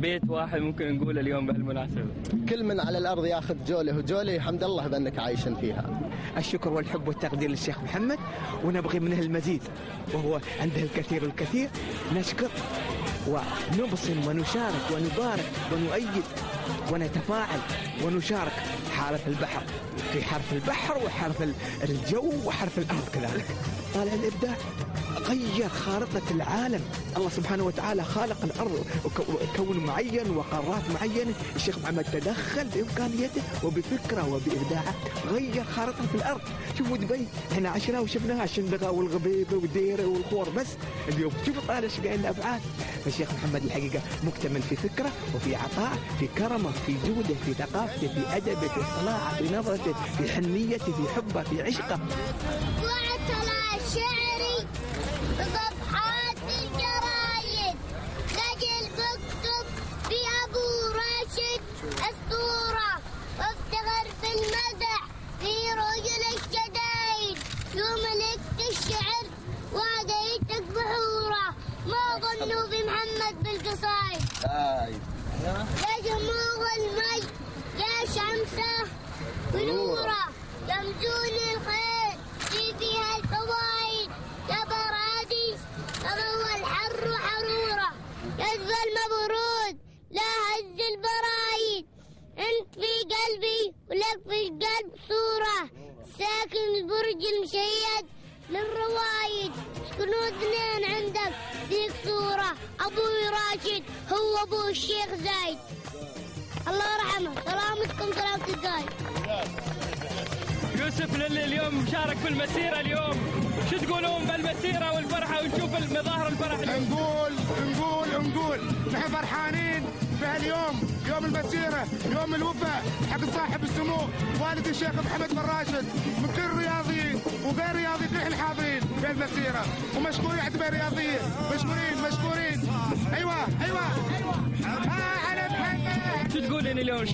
بيت واحد ممكن نقول اليوم بهالمناسبة. كل من على الأرض ياخذ جوله وجوله، حمد الله بأنك عايشين فيها. الشكر والحب والتقدير للشيخ محمد، ونبغي منه المزيد، وهو عنده الكثير والكثير. نشكر ونبصم ونشارك ونبارك ونؤيد ونتفاعل ونشارك حرف البحر، في حرف البحر وحرف الجو وحرف الأرض كذلك. طالع الإبداع، غير خارطة العالم. الله سبحانه وتعالى خالق الأرض كون معين وقارات معينة، الشيخ محمد تدخل بإمكانيته وبفكرة وبإبداعه، غير خارطة في الأرض. شوفوا دبي احنا عشنا وشفناها، الشندقة والغبيبة والديرة والخور، بس اليوم شوفوا طالع شقاين الأفعال. فالشيخ محمد الحقيقة مكتمل في فكرة وفي عطاء، في كرمه، في جوده، في ثقافته، في أدبه، في اطلاعه، في نظرته، في حنيته، في حبه، في عشقه. شعري بصفحات الجرايد، خجل بكتب في أبو راشد الصورة، وافتخر في المدح في رجل الشدايد. يوم ملكت الشعر وهديتك بحورة، ما ظنوا بمحمد بالقصايد. يا جموع المجد يا شمسه ونوره، يمجوني الخير فيها الفوائد. يا برادي تضوى الحر حرورة، يزفى المبرود لا هز البرايد. انت في قلبي ولك في القلب صورة، ساكن برج المشيد للروايد. سكنوا اثنين عندك ذيك صورة، ابوي راشد هو ابو الشيخ زايد، الله يرحمه. سلامتكم سلامة القايد. يوسف للي اليوم مشارك في المسيرة اليوم، شو تقولون بالمسيرة والفرحة ونشوف المظاهر الفرح اليوم؟ نقول نحن فرحانين بهاليوم، يوم المسيرة، يوم الوفاء حق صاحب السمو والد الشيخ محمد بن راشد، من كل الرياضيين وغير الرياضيين نحن حاضرين في المسيرة، ومشكورين عند الرياضيين، مشكورين. ايوه على محمد. شو تقولين اليوم؟